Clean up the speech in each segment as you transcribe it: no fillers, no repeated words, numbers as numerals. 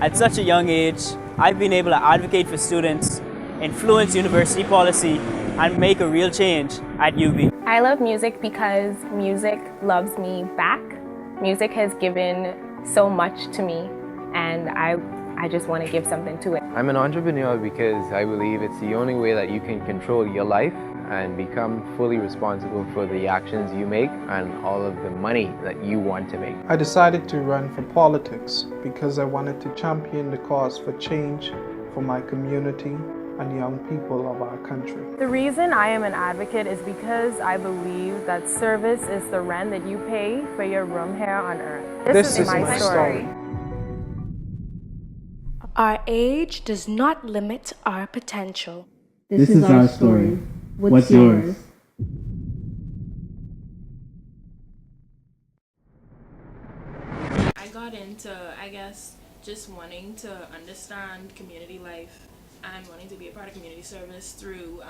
At such a young age, I've been able to advocate for students, influence university policy, and make a real change at UB. I love music because music loves me back. Music has given so much to me, and I just want to give something to it. I'm an entrepreneur because I believe it's the only way that you can control your life and become fully responsible for the actions you make and all of the money that you want to make. I decided to run for politics because I wanted to champion the cause for change for my community and young people of our country. The reason I am an advocate is because I believe that service is the rent that you pay for your room here on earth. This is my story. Our age does not limit our potential. This is our story. What's yours? I got into, I guess, just wanting to understand community life and wanting to be a part of community service through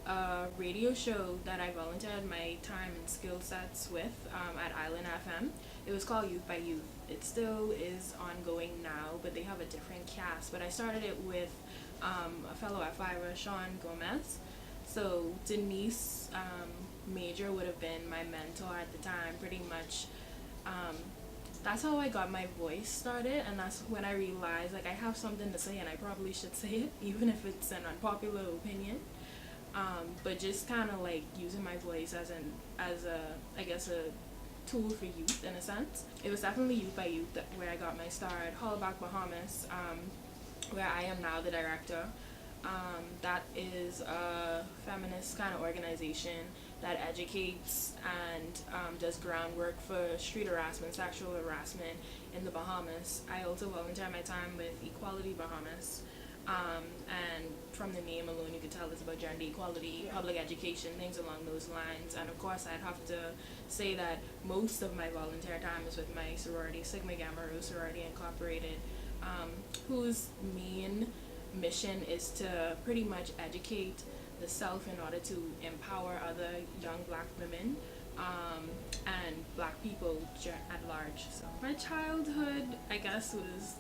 a radio show that I volunteered my time and skill sets with at Island FM. It was called Youth by Youth. It still is ongoing now, but they have a different cast. But I started it with a fellow F5er, Sean Gomez. So Denise Major would have been my mentor at the time, pretty much. That's how I got my voice started, and that's when I realized like I have something to say and I probably should say it, even if it's an unpopular opinion. But just kind of like using my voice as I guess a tool for youth in a sense. It was definitely Youth by Youth where I got my start. Hollaback Bahamas, where I am now the director. That is a feminist kind of organization that educates and does groundwork for street harassment, sexual harassment in the Bahamas. I also volunteer my time with Equality Bahamas. And from the name alone, you could tell it's about gender equality, public education, things along those lines. And of course, I'd have to say that most of my volunteer time is with my sorority, Sigma Gamma Rho Sorority Incorporated, whose main mission is to pretty much educate the self in order to empower other young black women and black people at large. So my childhood, I guess, was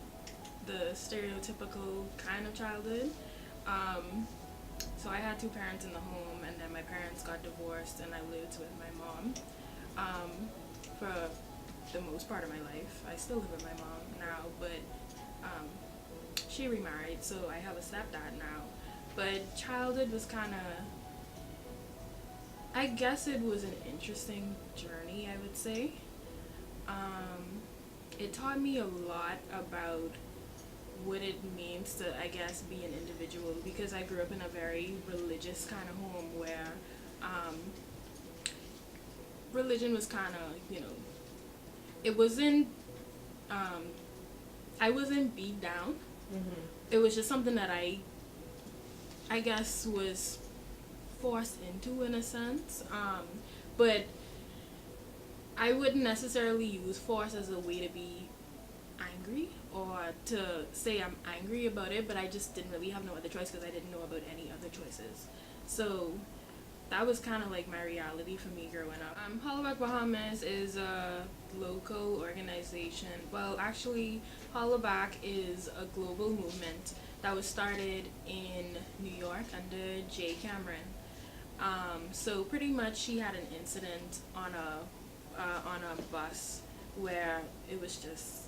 the stereotypical kind of childhood. So I had two parents in the home, and then my parents got divorced and I lived with my mom for the most part of my life. I still live with my mom now, but she remarried, so I have a stepdad now. But childhood was kind of, I guess it was an interesting journey, I would say. It taught me a lot about what it means to, I guess, be an individual, because I grew up in a very religious kind of home where religion was kind of, you know, it wasn't, I wasn't beat down. Mm-hmm. It was just something that I guess was forced into in a sense, but I wouldn't necessarily use force as a way to be angry or to say I'm angry about it, but I just didn't really have no other choice because I didn't know about any other choices. So that was kind of like my reality for me growing up. Hollaback Bahamas is a local organization. Well, actually, Hollaback is a global movement that was started in New York under Jay Cameron. So pretty much she had an incident on a bus where it was just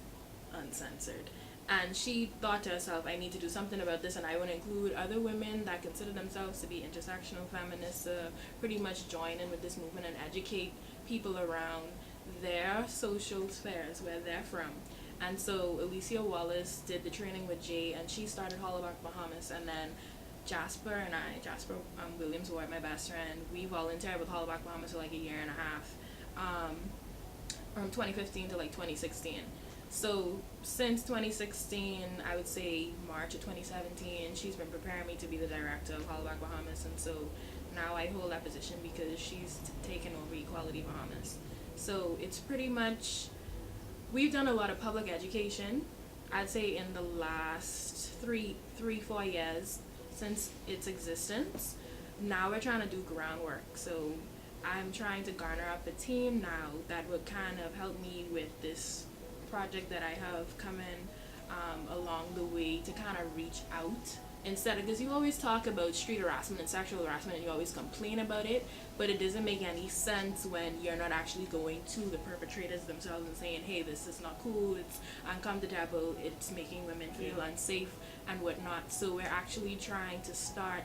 uncensored. And she thought to herself, I need to do something about this, and I want to include other women that consider themselves to be intersectional feminists to pretty much join in with this movement and educate people around their social spheres, where they're from. And so Alicia Wallace did the training with Jay, and she started Hollaback Bahamas, and then Jasper Williams, who are my best friend, we volunteered with Hollaback Bahamas for like a year and a half, from 2015 to like 2016. So since 2016, I would say March of 2017, she's been preparing me to be the director of Hollaback Bahamas, and so now I hold that position because she's taken over Equality Bahamas. So it's pretty much, we've done a lot of public education, I'd say in the last 3-4 years since its existence. Now we're trying to do groundwork, so I'm trying to garner up a team now that would kind of help me with this project that I have coming. along the way to kind of reach out instead of, because you always talk about street harassment and sexual harassment and you always complain about it, but it doesn't make any sense when you're not actually going to the perpetrators themselves and saying, hey, this is not cool, it's uncomfortable, it's making women feel unsafe and whatnot. So we're actually trying to start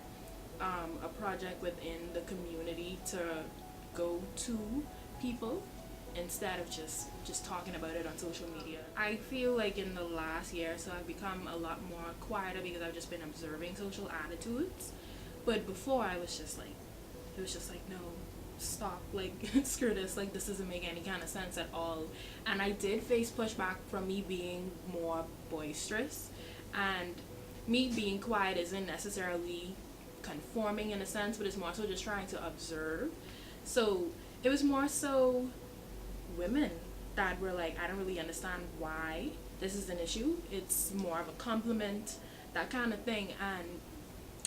a project within the community to go to people instead of just talking about it on social media. I feel like in the last year or so I've become a lot more quieter because I've just been observing social attitudes. But before it was just like, no, stop, like, screw this, like, this doesn't make any kind of sense at all. And I did face pushback from me being more boisterous, and me being quiet isn't necessarily conforming in a sense, but it's more so just trying to observe. So it was more so women that were like, I don't really understand why this is an issue, it's more of a compliment, that kind of thing. And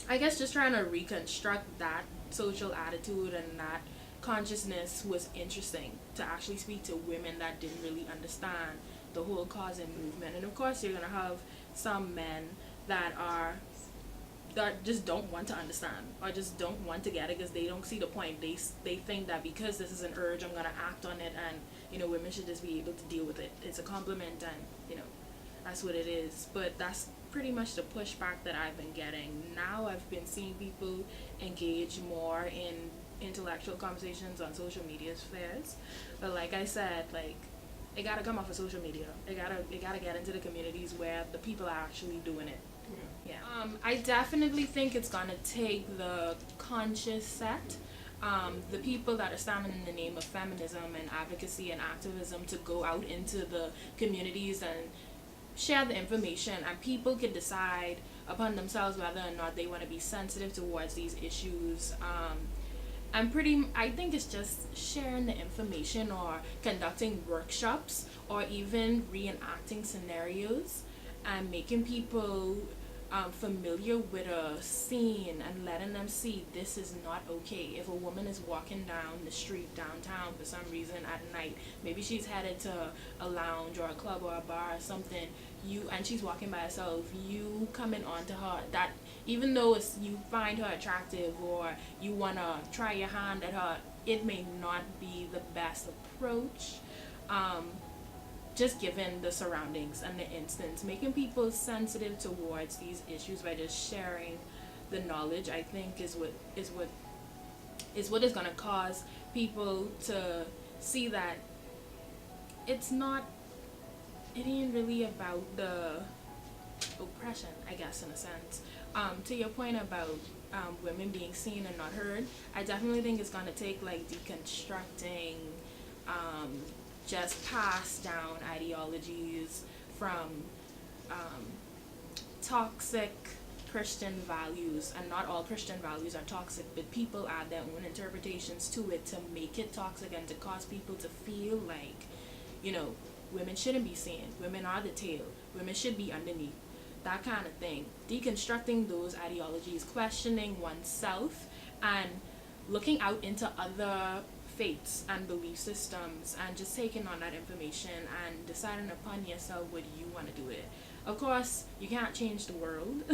I guess just trying to reconstruct that social attitude and that consciousness was interesting, to actually speak to women that didn't really understand the whole cause and movement. And of course you're gonna have some men that just don't want to understand or just don't want to get it because they don't see the point. They think that because this is an urge, I'm gonna act on it, and women should just be able to deal with it. It's a compliment, and that's what it is. But that's pretty much the pushback that I've been getting. Now I've been seeing people engage more in intellectual conversations on social media spheres, but like I said, like, it gotta come off of social media. It gotta get into the communities where the people are actually doing it. Yeah. I definitely think it's gonna take the conscious set, the people that are standing in the name of feminism and advocacy and activism, to go out into the communities and share the information, and people can decide upon themselves whether or not they want to be sensitive towards these issues. I think it's just sharing the information or conducting workshops or even reenacting scenarios and making people familiar with a scene and letting them see this is not okay. If a woman is walking down the street downtown for some reason at night, maybe she's headed to a lounge or a club or a bar or something, and she's walking by herself, you coming on to her, that even though you find her attractive or you want to try your hand at her, it may not be the best approach. Just given the surroundings and the instance, making people sensitive towards these issues by just sharing the knowledge, I think is what is going to cause people to see that it ain't really about the oppression, I guess, in a sense. To your point about women being seen and not heard, I definitely think it's going to take like deconstructing just passed down ideologies from toxic Christian values. And not all Christian values are toxic, but people add their own interpretations to it to make it toxic and to cause people to feel like, women shouldn't be seen, women are the tail, women should be underneath, that kind of thing. Deconstructing those ideologies, questioning oneself, and looking out into other faiths and belief systems, and just taking on that information and deciding upon yourself what you want to do with it. Of course, you can't change the world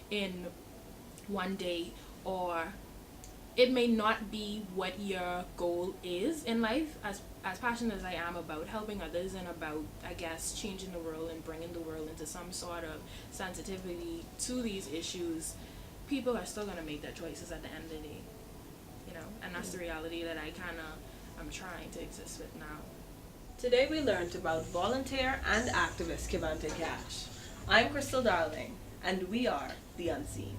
in one day, or it may not be what your goal is in life. As passionate as I am about helping others and about, I guess, changing the world and bringing the world into some sort of sensitivity to these issues, people are still going to make their choices at the end of the day. And that's the reality that I'm trying to exist with now. Today we learned about volunteer and activist Kevanté Cash. I'm Crystal Darling, and we are The Unseen.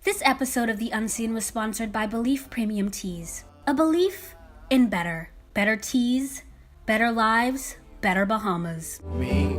This episode of The Unseen was sponsored by Belief Premium Teas. A belief in better. Better teas, better lives, better Bahamas. Me,